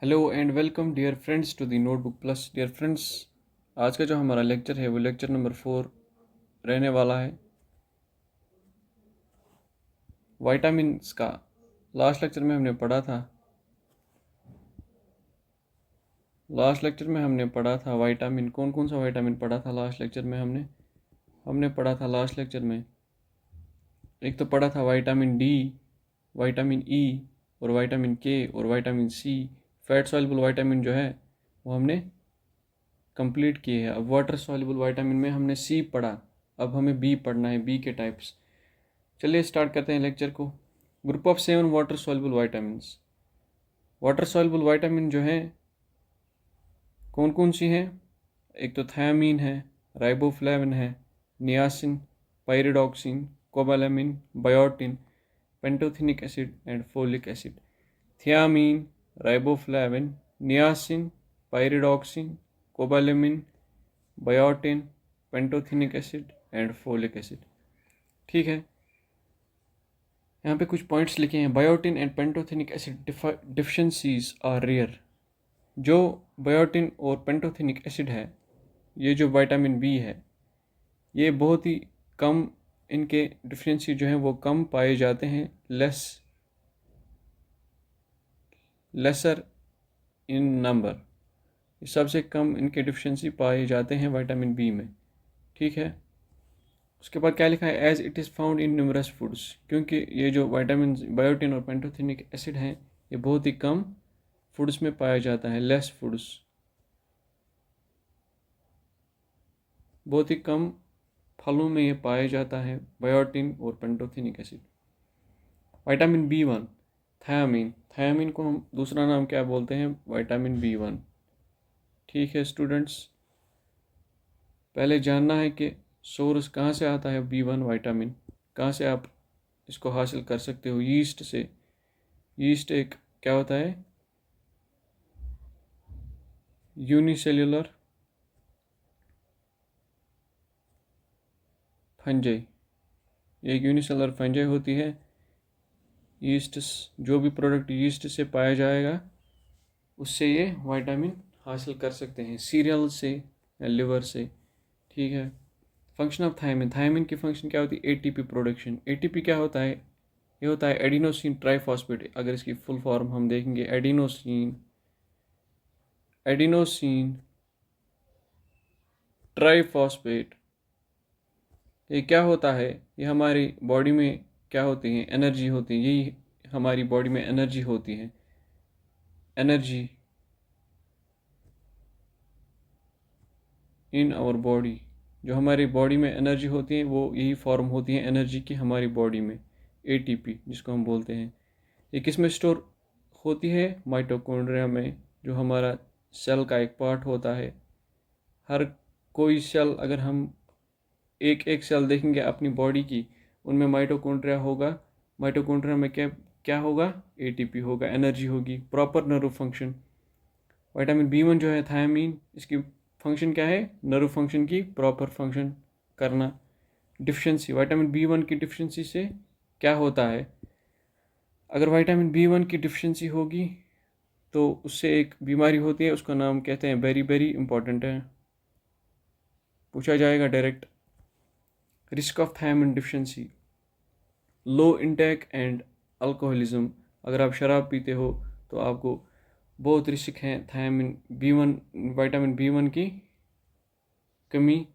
Hello and welcome dear friends to the notebook plus. Dear friends, आज का जो हमारा लेक्चर है वो लेक्चर नंबर 4 रहने वाला है विटामिन्स का। लास्ट लेक्चर में हमने पढ़ा था विटामिन। कौन कौन सा विटामिन पढ़ा था लास्ट लेक्चर में? हमने पढ़ा था लास्ट लेक्चर में, एक तो पढ़ा था विटामिन डी, विटामिन ई और विटामिन के और vitamin C. Fat soluble vitamin जो है वो हमने कंप्लीट किए हैं। अब वाटर सॉल्युबल विटामिन में हमने सी पढ़ा, अब हमें बी पढ़ना है, बी के टाइप्स। चलिए स्टार्ट करते हैं लेक्चर को। Group of 7 water soluble vitamins. Water soluble vitamin जो है कौन कौन सी हैं? एक तो थायामीन है, राइबोफ्लेविन है, niacin, pyridoxine, cobalamin, biotin, pantothenic acid and folic acid. Thiamine, riboflavin, niacin, pyridoxine, cobalamin, biotin, pantothenic acid and folic acid. ठीक है, यहाँ पे कुछ पॉइंट्स लिखे हैं। Biotin and pantothenic acid deficiencies are rare. जो बायोटिन और पेंटोथेनिक एसिड है, ये जो विटामिन बी है, ये बहुत ही कम, इनके डिफिशिएंसी जो है वो कम पाए जाते हैं, लेसर इन नंबर। सबसे कम इनके डिफिशिएंसी पाए जाते हैं विटामिन बी में। ठीक है, उसके बाद क्या लिखा है? As it is found in numerous foods. क्योंकि ये जो विटामिन बायोटिन और पेंटोथेनिक एसिड हैं, ये बहुत ही कम फूड्स में पाया जाता है, लेस फूड्स, बहुत ही कम फलों में ये पाया जाता है, बायोटिन और pantothenic acid. Vitamin B 1, thiamine. Thiamine को हम दूसरा नाम क्या बोलते हैं? Vitamin B 1। ठीक है स्टूडेंट्स, पहले जानना है कि सोर्स कहाँ से आता है बी 1 विटामिन, कहाँ से आप इसको हासिल कर सकते हो? यीस्ट से। यीस्ट एक क्या होता है? Unicellular fungi. ये एक यूनिसेलुलर फंजाई होती है। यीस्ट, जो भी प्रोडक्ट यीस्ट से पाया जाएगा उससे ये विटामिन हासिल कर सकते हैं, सीरियल से या लिवर से। ठीक है, फंक्शन ऑफ थायमिन। थायमिन की फंक्शन क्या होती है? ATP production. एटीपी क्या होता है? ये होता है एडिनोसिन ट्राइफॉस्फेट। अगर इसकी फुल फॉर्म हम देखेंगे, एडिनोसिन ट्राइफॉस्फेट। ये क्या होता है? ये हमारी बॉडी में क्या होती है? एनर्जी होती है। यही हमारी बॉडी में एनर्जी होती है। एनर्जी इन आवर बॉडी, जो हमारी बॉडी में एनर्जी होती है वो यही फॉर्म होती है एनर्जी की हमारी बॉडी में, एटीपी जिसको हम बोलते हैं। ये किस में स्टोर होती है? माइटोकॉन्ड्रिया में, जो हमारा सेल का एक पार्ट होता है। हर कोई सेल, अगर हम एक एक सेल देखेंगे अपनी बॉडी की, उनमें माइटोकॉन्ड्रिया होगा। माइटोकॉन्ड्रिया में क्या क्या होगा? एटीपी होगा, एनर्जी होगी, proper nerve function. Vitamin B 1 जो है थायमीन, इसकी फंक्शन क्या है? नर्व फंक्शन की प्रॉपर फंक्शन करना। डिफिशिएंसी, विटामिन बी 1 की डिफिशिएंसी से क्या होता है? अगर विटामिन बी 1 की डिफिशिएंसी होगी तो उससे एक बीमारी होती है, उसका नाम कहते हैं, वेरी वेरी इंपॉर्टेंट है, पूछा जाएगा direct. Risk of thiamine deficiency, low intake and alcoholism. अगर आप शराब पीते हो तो आपको बहुत रिस्क है थायमिन बी 1, विटामिन बी 1 की कमी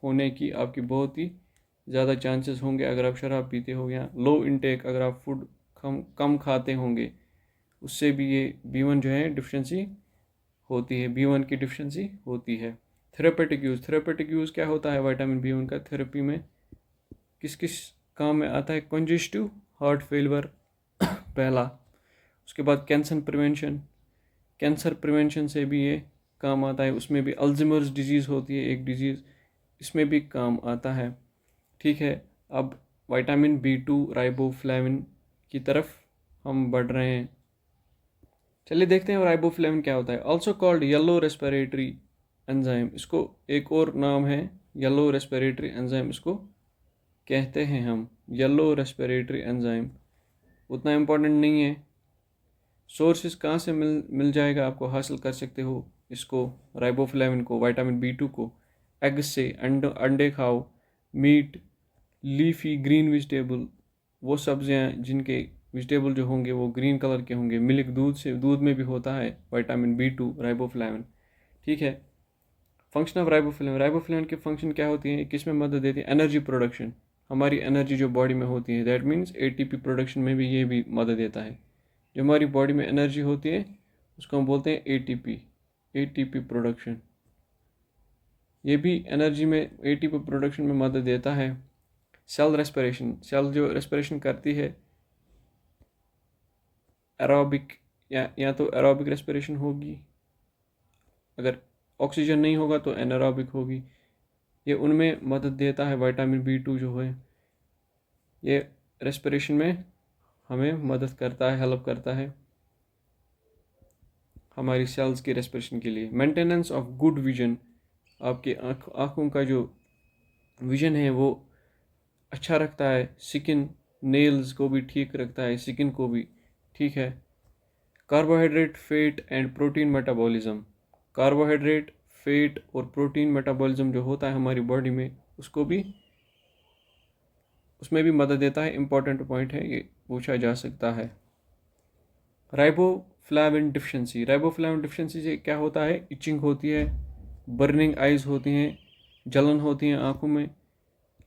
होने की। आपकी बहुत ही ज़्यादा चांसेस होंगे अगर आप शराब पीते हो, या लो इंटेक, अगर आप फूड कम खाते होंगे, उससे भी ये बी 1 जो है डिफिशिएंसी होती है, बी 1 की डिफिशिएंसी होती है। Therapeutic use. थेरेपेटिक यूज़ क्या होता है विटामिन बी 1 का? थेरेपी में किस किस काम में आता है? कंजेस्टिव हार्ट फेलियर पहला। उसके बाद कैंसर प्रिवेंशन से भी ये काम आता है। उसमें भी अल्जाइमर्स डिजीज़ होती है एक डिजीज़, इसमें भी काम आता है। ठीक है, अब विटामिन बी 2 राइबोफ्लेविन की तरफ हम बढ़ रहे हैं। चलिए देखते हैं राइबोफ्लेविन क्या होता है। Also called yellow respiratory enzyme, इसको एक और नाम है येलो रेस्पिरेटरी एंजाइम, इसको कहते हैं हम येलो रेस्पिरेटरी एंजाइम। उतना इम्पोर्टेंट नहीं है, सोर्सेज कहाँ से मिल जाएगा, आपको हासिल कर सकते हो इसको, राइबोफ्लेविन को, विटामिन B2 को एग से, अंडे खाओ, मीट, लीफी ग्रीन वेजिटेबल, वो सब्जियां जिनके वेजिटेबल जो होंगे वो ग्रीन कलर के होंगे, मिल्क, दूध में भी होता है विटामिन B2 राइबोफ्लेविन। ठीक है। फंक्शन ऑफ राइबोफ्लेविन, राइबोफ्लेविन की फंक्शन क्या होती है, किस में मदद देती है, एनर्जी प्रोडक्शन, हमारी एनर्जी जो बॉडी में होती है, दैट मीन्स ATP प्रोडक्शन में भी ये भी मदद देता है। जो हमारी बॉडी में एनर्जी होती है उसको हम बोलते हैं ATP प्रोडक्शन। ये भी एनर्जी में ATP प्रोडक्शन में मदद देता है। सेल रेस्पिरेशन, सेल जो रेस्पिरेशन करती है, एरोबिक या तो एरोबिक रेस्पिरेशन होगी, अगर ऑक्सीजन नहीं होगा तो एनारोबिक होगी, ये उनमें मदद देता है। विटामिन B2 जो है ये रेस्पिरेशन में हमें मदद करता है, हेल्प करता है हमारी सेल्स की रेस्पिरेशन के लिए। मेंटेनेंस ऑफ गुड विजन, आपके आँखों का जो विजन है वो अच्छा रखता है। स्किन, नेल्स को भी ठीक रखता है, स्किन को भी। ठीक है। Carbohydrate, fat and protein metabolism, carbohydrate, fat और प्रोटीन मेटाबॉलिज्म जो होता है हमारी बॉडी में उसको भी, उसमें भी मदद देता है। इंपॉर्टेंट पॉइंट है, ये पूछा जा सकता है। राइबोफ्लेविन डिफिशिएंसी, राइबोफ्लेविन डिफिशिएंसी से क्या होता है, इचिंग होती है, बर्निंग आइज होती हैं, जलन होती है आँखों में।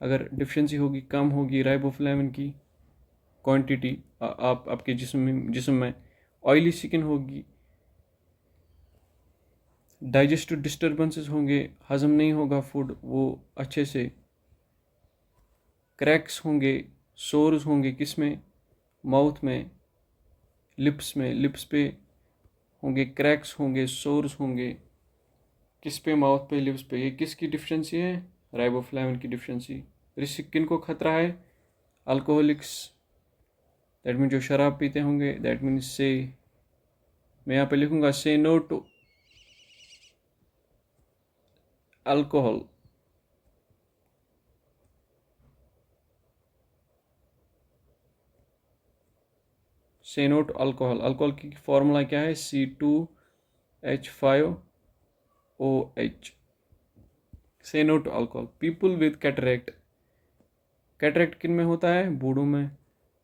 अगर डिफिशिएंसी होगी, कम होगी राइबोफ्लेविन की क्वांटिटी आपके जिस्म में, ऑयली स्किन होगी, डाइजेस्टिव डिस्टर्बेंसेस होंगे, हजम नहीं होगा फूड वो अच्छे से, क्रैक्स होंगे, सोर्स होंगे, किस में, माउथ में, लिप्स पे होंगे क्रैक्स होंगे, सोर्स होंगे, किस पे, माउथ पे, लिप्स पे। ये किसकी डिफिशिएंसी है, राइबोफ्लेविन की डिफिशिएंसी। रिस्क किन को खतरा है, अल्कोहलिक्स, दैट मीन जो शराब पीते होंगे, दैट मीन से, मैं यहाँ पे लिखूंगा say no to alcohol. Say no to alcohol, alcohol की फॉर्मूला क्या है, C2H5OH। Say no to alcohol. People with cataract, cataract किन में होता है, बूढ़ों में,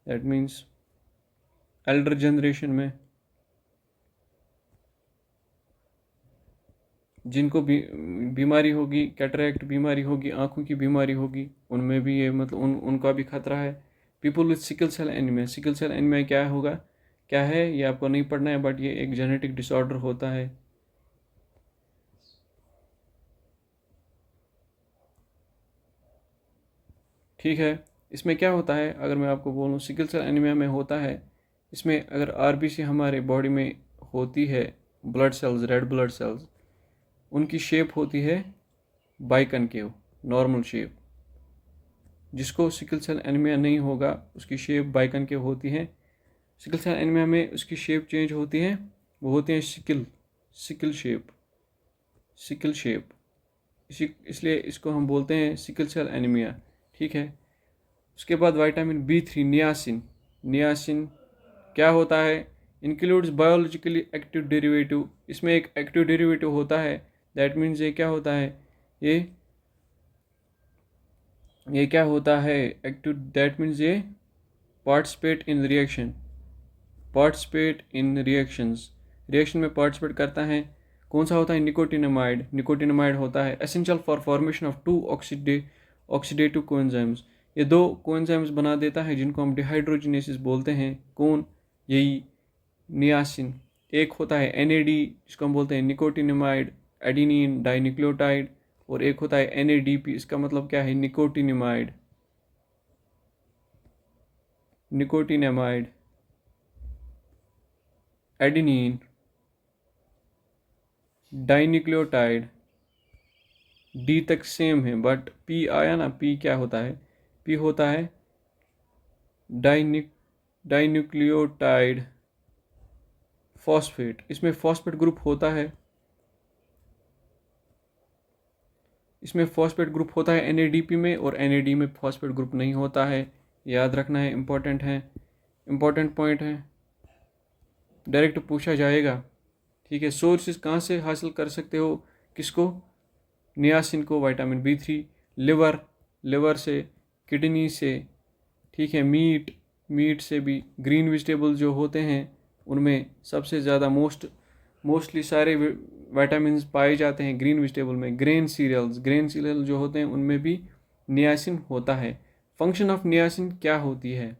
दैट मीन्स एल्डर जनरेशन में, जिनको भी बीमारी होगी, कैटरेक्ट बीमारी होगी, आंखों की बीमारी होगी, उनमें भी ये मतलब उनका भी खतरा है। People with sickle cell anaemia, sickle cell anaemia क्या होगा, क्या है ये आपको नहीं पढ़ना है, बट ये एक जेनेटिक डिसऑर्डर होता है। ठीक है। इसमें क्या होता है, अगर मैं आपको बोलूँ, सिकल सेल एनीमिया में होता है, इसमें अगर RBC हमारे बॉडी में होती है, blood cells, red blood cells, उनकी शेप होती है बाइकनकेव, नॉर्मल शेप। जिसको सिकल सेल एनीमिया नहीं होगा उसकी शेप बाइकनकेव होती है। सिकल सेल एनीमिया में उसकी शेप चेंज होती है, वो होती है सिकल शेप, इसलिए इसको हम बोलते हैं सिकल सेल एनीमिया। ठीक है। उसके बाद विटामिन B3, नियासिन क्या होता है, इंक्लूड्स बायोलॉजिकली एक्टिव डेरिवेटिव, इसमें एक एक्टिव डेरिवेटिव होता है, दैट मीन्स ये क्या होता है, ये क्या होता है एक्टिव, दैट मीन्स ये पार्टिसिपेट इन रिएक्शंस, रिएक्शन में पार्टिसिपेट करता है। कौन सा होता है, निकोटिनामाइड होता है, essential for formation of 2 oxidative coenzymes, ये 2 कोएंजाइम्स बना देता है जिनको हम डिहाइड्रोजिनेसिस बोलते हैं। कौन, यही नियासिन। एक होता है NAD जिसको हम बोलते हैं निकोटिनामाइड, एडिनिन डाइन्यूक्लियोटाइड, और एक होता है NADP, इसका मतलब क्या है, निकोटिनामाइड, एडिनिन डाइन्यूक्लियोटाइड, D तक सेम है, बट P आया ना, P क्या होता है, P होता है डाइन्यूक्लियोटाइड फॉस्फेट, इसमें फॉस्फेट ग्रुप होता है, NADP में, और NAD में फॉस्फेट ग्रुप नहीं होता है, याद रखना है, इंपॉर्टेंट पॉइंट है। डायरेक्ट पूछा जाएगा, ठीक है। सोर्सेज कहाँ से हासिल कर सकते हो, किसको, नियासिन को, विटामिन B3, लिवर से, किडनी से, ठीक है। मीट से भी, ग्रीन वेजिटेबल जो होते हैं उनमें सबसे ज़्यादा मोस्टली सारे विटामिन पाए जाते हैं ग्रीन वेजिटेबल में। ग्रेन सीरियल जो होते हैं उनमें भी नियासिन होता है। फंक्शन ऑफ नियासिन क्या होती है?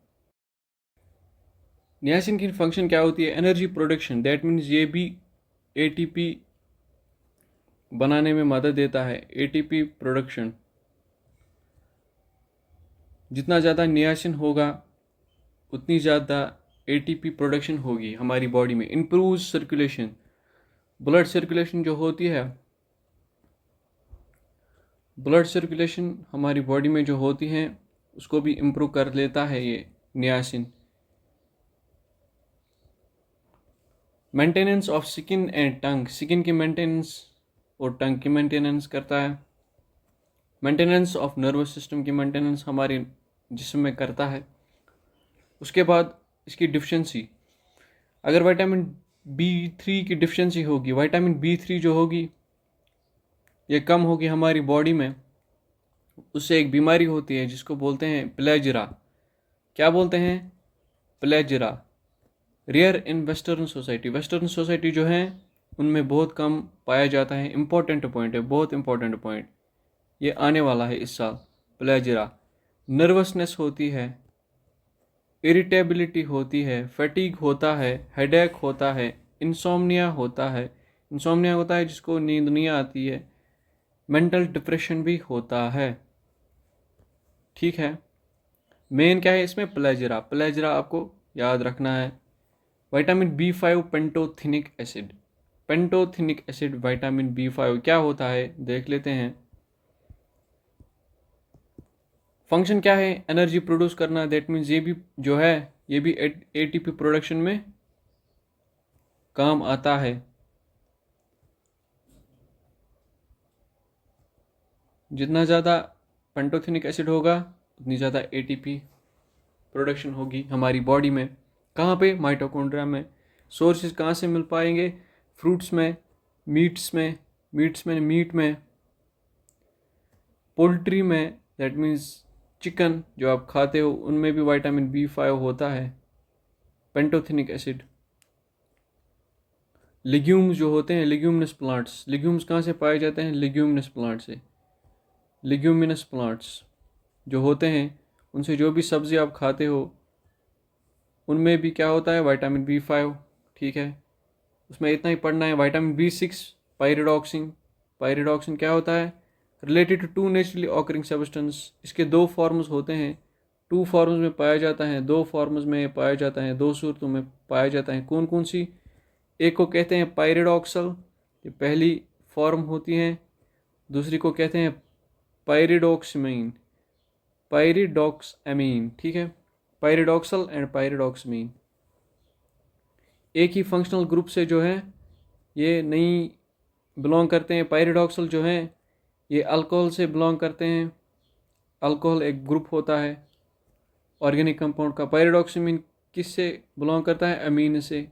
नियासिन की फंक्शन क्या होती है? एनर्जी प्रोडक्शन, दैट मीन्स ये भी ATP बनाने में मदद देता है। ATP प्रोडक्शन, जितना ज़्यादा नियासिन होगा उतनी ज़्यादा ATP प्रोडक्शन होगी हमारी बॉडी में। इम्प्रूव सर्कुलेशन, ब्लड सर्कुलेशन जो होती है, ब्लड सर्कुलेशन हमारी बॉडी में जो होती है उसको भी इम्प्रूव कर लेता है ये niacin. Maintenance of skin and tongue, skin की मेंटेनेंस और टंग की मेंटेनेंस करता है। मेंटेनेंस ऑफ नर्वस सिस्टम की मेंटेनेंस हमारे जिस्म में करता है। उसके बाद इसकी डिफिशिएंसी, अगर विटामिन B3 की डिफिशिएंसी होगी, विटामिन B3 जो होगी ये कम होगी हमारी बॉडी में, उससे एक बीमारी होती है जिसको बोलते हैं प्लेजरा। क्या बोलते हैं? प्लेजरा। रेयर इन वेस्टर्न सोसाइटी जो है उनमें बहुत कम पाया जाता है। इंपॉर्टेंट पॉइंट है, बहुत इंपॉर्टेंट पॉइंट, ये आने वाला है इस साल। प्लेजरा, नर्वसनेस होती है, इरिटेबिलिटी होती है, फैटीग होता है, हेडेक होता है, इंसोम्निया होता है जिसको नींद नहीं आती है, मेंटल डिप्रेशन भी होता है, ठीक है। मेन क्या है इसमें? प्लेजरा आपको याद रखना है। Vitamin B5 pantothenic acid, vitamin B5 क्या होता है देख लेते हैं। फंक्शन क्या है? एनर्जी प्रोड्यूस करना, दैट मीन्स ये भी जो है ये भी ATP प्रोडक्शन में काम आता है। जितना ज़्यादा पेंटोथेनिक एसिड होगा उतनी ज़्यादा ATP प्रोडक्शन होगी हमारी बॉडी में। कहाँ पे? माइटोकॉन्ड्रिया में। सोर्सेज कहाँ से मिल पाएंगे? फ्रूट्स में, मीट में, पोल्ट्री में, दैट मीन्स चिकन जो आप खाते हो उनमें भी विटामिन B5 होता है, पेंटोथेनिक एसिड। लेग्यूम्स जो होते हैं, लेग्यूमिनस प्लांट्स, लेग्यूम्स कहाँ से पाए जाते हैं? लेग्यूमिनस प्लांट से। लेग्यूमिनस प्लांट्स जो होते हैं उनसे जो भी सब्ज़ी आप खाते हो उनमें भी क्या होता है? विटामिन B5, ठीक है। उसमें इतना ही पढ़ना है। विटामिन B6 पायरिडॉक्सिन क्या होता है? Related to naturally occurring substance. इसके दो फॉर्म्स होते हैं, 2 फॉर्म्स में पाया जाता है, 2 फॉर्म्स में पाया जाता है, 2 सूरतों में पाया जाता है। कौन कौन सी? एक को कहते हैं पायरिडॉक्सल, ये पहली फॉर्म होती है। दूसरी को कहते हैं पायरिडॉक्समीन, ठीक है। पायरिडॉक्सल एंड पायरिडॉक्समीन एक ही फंक्शनल ग्रुप से जो है ये नहीं बिलोंग करते हैं। पायरिडॉक्सल जो है ये अल्कोहल से बिलोंग करते हैं। अल्कोहल एक ग्रुप होता है ऑर्गेनिक कंपाउंड का। पायरिडॉक्समीन किससे बिलोंग करता है? अमीन से।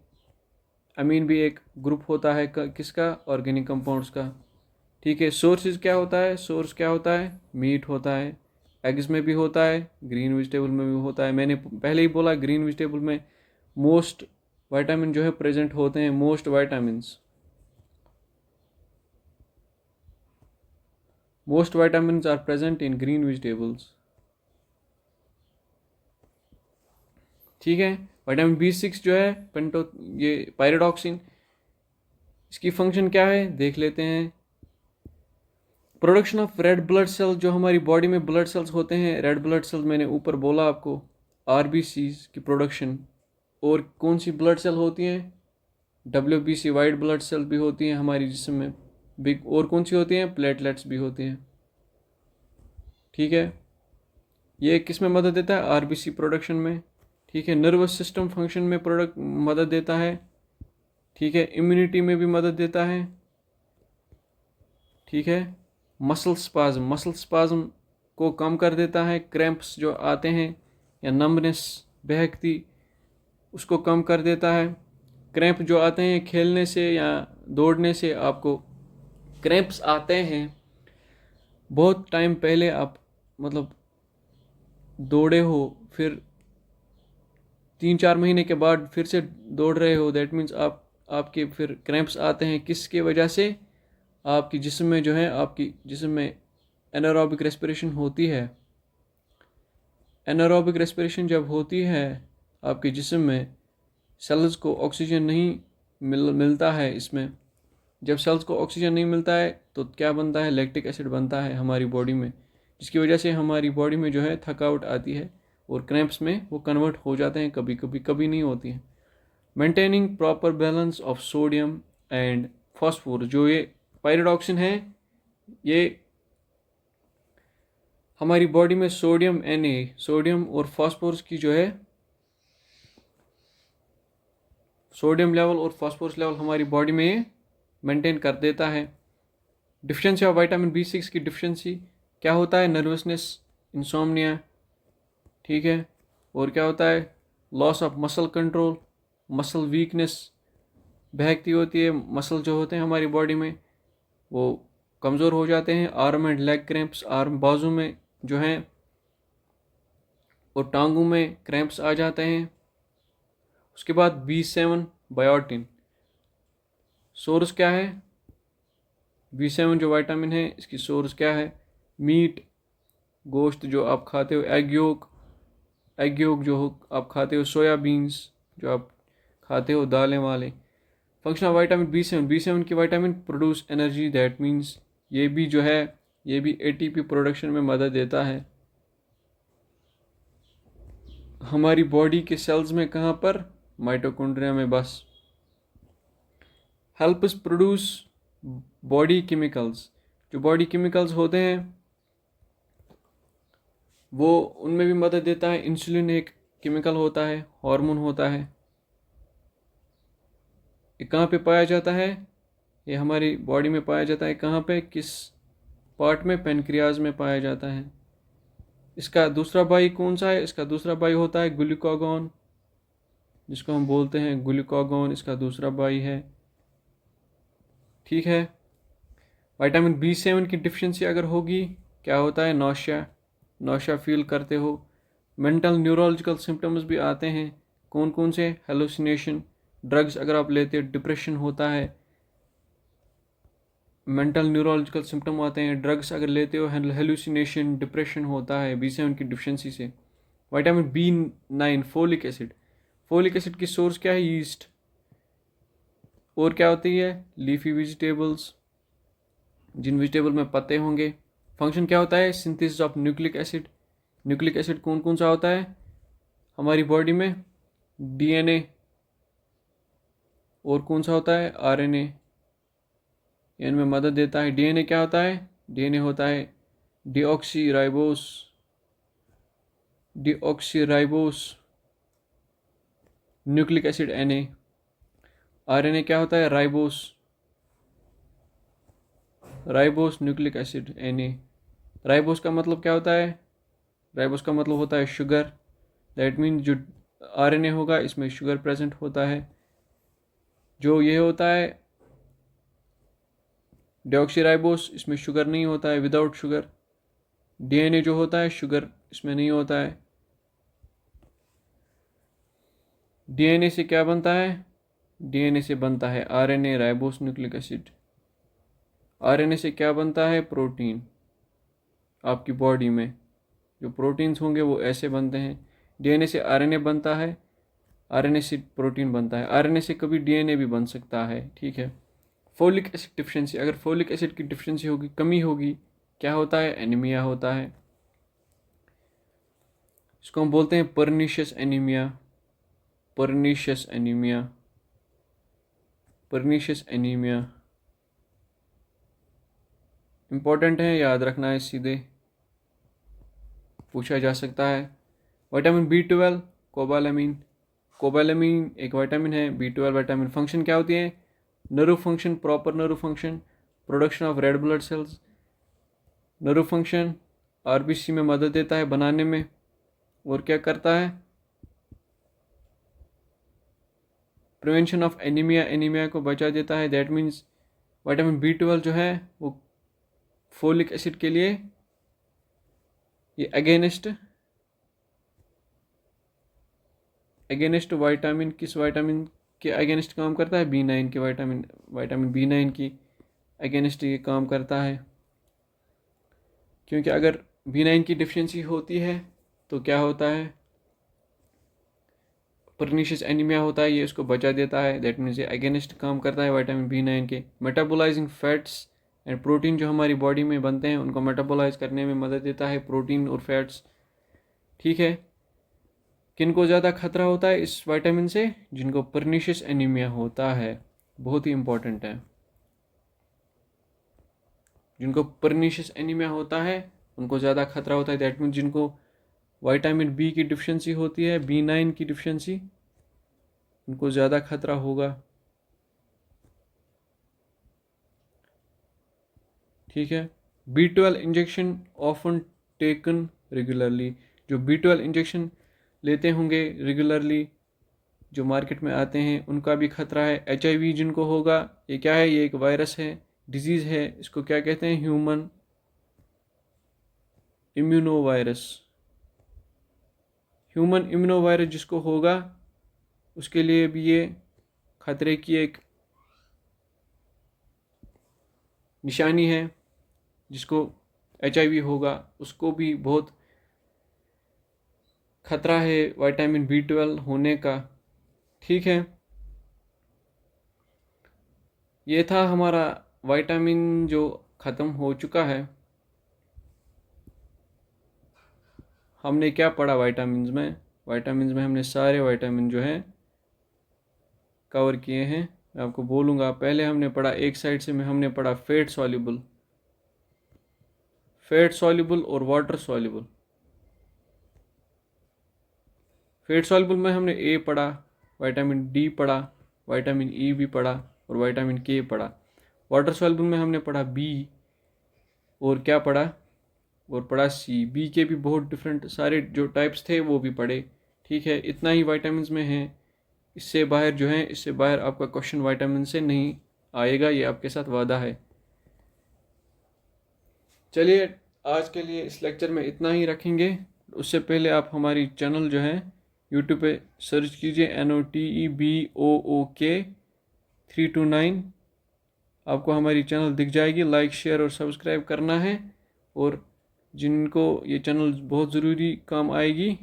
अमीन भी एक ग्रुप होता है किसका? ऑर्गेनिक कंपाउंड्स का, ठीक है। सोर्सेज क्या होता है? सोर्स क्या होता है? मीट होता है, एग्स में भी होता है, ग्रीन वेजिटेबल में भी होता है। मैंने पहले ही बोला ग्रीन वेजिटेबल में मोस्ट विटामिन जो है प्रेजेंट होते हैं। Most vitamins are present in green vegetables, ठीक है। विटामिन B6 जो है ये पायरिडॉक्सिन, इसकी फंक्शन क्या है देख लेते हैं। Production of red blood cell, जो हमारी बॉडी में ब्लड सेल्स होते हैं, रेड ब्लड सेल्स मैंने ऊपर बोला आपको, RBCs की प्रोडक्शन। और कौन सी ब्लड सेल होती हैं? WBC, वाइट ब्लड सेल भी होती हैं हमारी जिस्म में बिग। और कौन सी होती हैं? प्लेटलेट्स भी होती हैं, ठीक है। ये किस में मदद देता है? RBC प्रोडक्शन में, ठीक है। नर्वस सिस्टम फंक्शन में मदद देता है, ठीक है। इम्यूनिटी में भी मदद देता है, ठीक है। मसल स्पाज्म को कम कर देता है। क्रैम्प्स जो आते हैं या नम्बनेस, बहकती, उसको कम कर देता है। क्रैम्प जो आते हैं खेलने से या दौड़ने से, आपको क्रैम्प्स आते हैं। बहुत टाइम पहले आप मतलब दौड़े हो, फिर 3-4 महीने के बाद फिर से दौड़ रहे हो, दैट मीन्स आपके फिर क्रैम्प्स आते हैं। किसके वजह से? आपकी जिस्म में जो है, आपकी जिस्म में एनारोबिक रेस्पिरेशन होती है। एनारोबिक रेस्पिरेशन जब होती है आपके जिस्म में, सेल्स को ऑक्सीजन नहीं मिलता है इसमें। जब सेल्स को ऑक्सीजन नहीं मिलता है तो क्या बनता है? लैक्टिक एसिड बनता है हमारी बॉडी में, जिसकी वजह से हमारी बॉडी में जो है थकावट आती है और क्रैम्प्स में वो कन्वर्ट हो जाते हैं, कभी कभी, कभी नहीं होती हैं। Maintaining proper balance of sodium and phosphorus, जो ये पायरिडॉक्सिन है, ये हमारी बॉडी में सोडियम और फास्फोरस की जो है, सोडियम लेवल और फास्फोरस लेवल हमारी बॉडी में मेंटेन कर देता है। डिफिशिएंसी ऑफ विटामिन B6 की डिफिशिएंसी क्या होता है? नर्वसनेस, इंसोम्निया, ठीक है। और क्या होता है? Loss of muscle control, muscle weakness, बहकती होती है मसल जो होते हैं हमारी बॉडी में, वो कमज़ोर हो जाते हैं। Arm and leg cramps, arm बाजू में जो हैं और टांगों में क्रैम्प्स आ जाते हैं। उसके बाद B7 बायोटिन, सोर्स क्या है? B7 जो विटामिन है, इसकी सोर्स क्या है? मीट, गोश्त जो आप खाते हो, एग योक जो आप खाते हो, सोयाबीन्स जो आप खाते हो, दालें वाले। फंक्शन ऑफ विटामिन B7 की vitamin produce energy, that means ये भी जो है, ये भी ATP प्रोडक्शन में मदद देता है हमारी बॉडी के सेल्स में। कहाँ पर? माइटोकॉन्ड्रिया में बस। हेल्प्स प्रोड्यूस बॉडी केमिकल्स, जो बॉडी केमिकल्स होते हैं वो उनमें भी मदद देता है। इंसुलिन एक केमिकल होता है, हार्मोन होता है। ये कहाँ पे पाया जाता है? ये हमारी बॉडी में पाया जाता है। कहाँ पे? किस पार्ट में? पेनक्रियाज में पाया जाता है। इसका दूसरा भाई कौन सा है? इसका दूसरा भाई होता है ग्लूकागॉन, जिसको हम बोलते हैं ग्लूकागॉन, इसका दूसरा भाई है, ठीक है। विटामिन B7 की डिफिशिएंसी अगर होगी, क्या होता है? नौशा फील करते हो। मेंटल न्यूरोलॉजिकल सिम्टम्स भी आते हैं। कौन कौन से? हेलुसिनेशन, ड्रग्स अगर आप लेते हो, डिप्रेशन होता है। मेंटल न्यूरोलॉजिकल सिम्टम आते हैं, ड्रग्स अगर लेते हो, हेलुसिनेशन, डिप्रेशन होता है B7 की डिफिशिएंसी से। विटामिन B9 फोलिक एसिड की सोर्स क्या है? यीस्ट। और क्या होती है? लीफी वेजिटेबल्स, जिन वेजिटेबल में पत्ते होंगे। फंक्शन क्या होता है? सिंथेसिस ऑफ न्यूक्लिक एसिड कौन कौन सा होता है हमारी बॉडी में? DNA। और कौन सा होता है? RNA, इनमें मदद देता है। DNA क्या होता है? DNA होता है deoxyribose nucleic acid Na। RNA क्या होता है? Ribose nucleic acid Na। Ribose का मतलब क्या होता है? राइबोस का मतलब होता है शुगर, दैट मीन जो RNA होगा इसमें शुगर प्रेजेंट होता है। जो ये होता है डीऑक्सीराइबोस, इसमें शुगर नहीं होता है, विदाउट शुगर। DNA जो होता है, शुगर इसमें नहीं होता है। DNA से क्या बनता है? DNA से बनता है RNA, ribose nucleic acid. RNA से क्या बनता है? प्रोटीन। आपकी बॉडी में जो प्रोटीन्स होंगे वो ऐसे बनते हैं। DNA से RNA बनता है, RNA से प्रोटीन बनता है। RNA से कभी DNA भी बन सकता है, ठीक है। फोलिक एसिड डिफिशिएंसी, अगर फोलिक एसिड की डिफिशिएंसी होगी, कमी होगी, क्या होता है? एनीमिया होता है। इसको हम बोलते हैं पर्निशियस एनीमिया। इम्पोर्टेंट है, याद रखना है, सीधे पूछा जा सकता है। विटामिन B12 कोबालामीन एक विटामिन है। B12 विटामिन फंक्शन क्या होती है? Nerve function, proper nerve function, production of red blood cells. Nerve function RBC में मदद देता है बनाने में। और क्या करता है? प्रिवेंशन ऑफ एनीमिया, एनीमिया को बचा देता है। दैट मीन्स विटामिन B12 जो है वो फोलिक एसिड के लिए ये अगेनिस्ट विटामिन, किस विटामिन के अगेनिस्ट काम करता है? B9 के विटामिन B9 की अगेनिस्ट ये काम करता है। क्योंकि अगर B9 की डिफिशिएंसी होती है तो क्या होता है? परनीशियस एनीमिया होता है, ये इसको बचा देता है। दैट मीन्स ये अगेनिस्ट काम करता है विटामिन B9 के। मेटाबोलाइजिंग फैट्स एंड प्रोटीन जो हमारी बॉडी में बनते हैं उनको मेटाबोलाइज करने में मदद देता है, प्रोटीन और फैट्स। ठीक है, किन को ज़्यादा खतरा होता है इस विटामिन से? जिनको परनीशियस एनीमिया होता है, बहुत ही इंपॉर्टेंट है। जिनको परनीशियस एनीमिया होता है उनको ज़्यादा खतरा होता है। दैट मीन्स जिनको विटामिन B की डिफिशिएंसी होती है, B9 की डिफिशिएंसी, उनको ज़्यादा खतरा होगा। ठीक है, B12 injection often taken regularly. जो B12 इंजेक्शन लेते होंगे रेगुलरली, जो मार्केट में आते हैं, उनका भी खतरा है। HIV जिनको होगा, ये क्या है? ये एक वायरस है, डिजीज़ है। इसको क्या कहते हैं? ह्यूमन इम्यूनोवायरस। ह्यूमन इम्यूनोवायरस जिसको होगा उसके लिए भी ये खतरे की एक निशानी है। जिसको HIV होगा उसको भी बहुत खतरा है विटामिन B12 होने का। ठीक है, ये था हमारा विटामिन जो ख़त्म हो चुका है। हमने क्या पढ़ा विटामिन्स में? विटामिन्स में हमने सारे विटामिन जो हैं कवर किए हैं। मैं आपको बोलूँगा, पहले हमने पढ़ा एक साइड से हमने पढ़ा फैट सॉल्युबल और वाटर सॉल्युबल। फैट सॉल्युबल में हमने A पढ़ा, विटामिन D पढ़ा, विटामिन E भी पढ़ा और विटामिन K पढ़ा। वाटर सॉल्युबल में हमने पढ़ा B और क्या पढ़ा? और पढ़ा C। B के भी बहुत डिफरेंट सारे जो टाइप्स थे वो भी पढ़े। ठीक है, इतना ही विटामिन्स में हैं। इससे बाहर जो है, इससे बाहर आपका क्वेश्चन विटामिन से नहीं आएगा, ये आपके साथ वादा है। चलिए, आज के लिए इस लेक्चर में इतना ही रखेंगे। उससे पहले आप हमारी चैनल जो है यूट्यूब पे सर्च कीजिए NOTEBOOK 329। आपको हमारी चैनल दिख जाएगी। लाइक, शेयर और सब्सक्राइब करना है। और जिनको ये चैनल बहुत ज़रूरी काम आएगी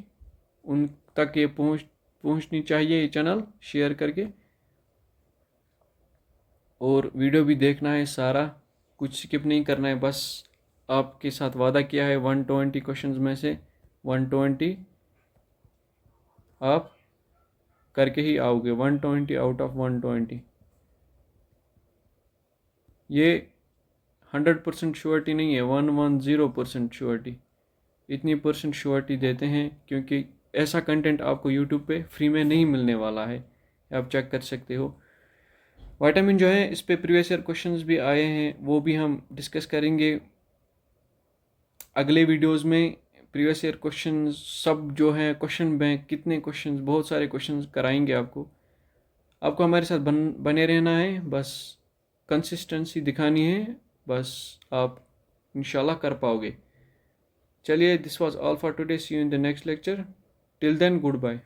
उन तक ये पहुंचनी चाहिए, ये चैनल शेयर करके। और वीडियो भी देखना है सारा, कुछ स्किप नहीं करना है। बस आपके साथ वादा किया है 120 क्वेश्चंस में से 120 आप करके ही आओगे। 120 आउट ऑफ 120। ये 100% श्योरिटी नहीं है, 110% श्योरिटी। इतनी परसेंट श्योरिटी देते हैं क्योंकि ऐसा कंटेंट आपको यूट्यूब पे फ्री में नहीं मिलने वाला है। आप चेक कर सकते हो। विटामिन जो है इस पे प्रीवियस ईयर क्वेश्चंस भी आए हैं, वो भी हम डिस्कस करेंगे अगले वीडियोस में। प्रीवियस ईयर क्वेश्चन सब जो है, क्वेश्चन बैंक, कितने क्वेश्चंस, बहुत सारे क्वेश्चंस कराएंगे आपको हमारे साथ बने रहना है। बस कंसिस्टेंसी दिखानी है, बस आप इंशाल्लाह कर पाओगे। चलिए, this was all for today. See you in the next lecture. Till then, good bye.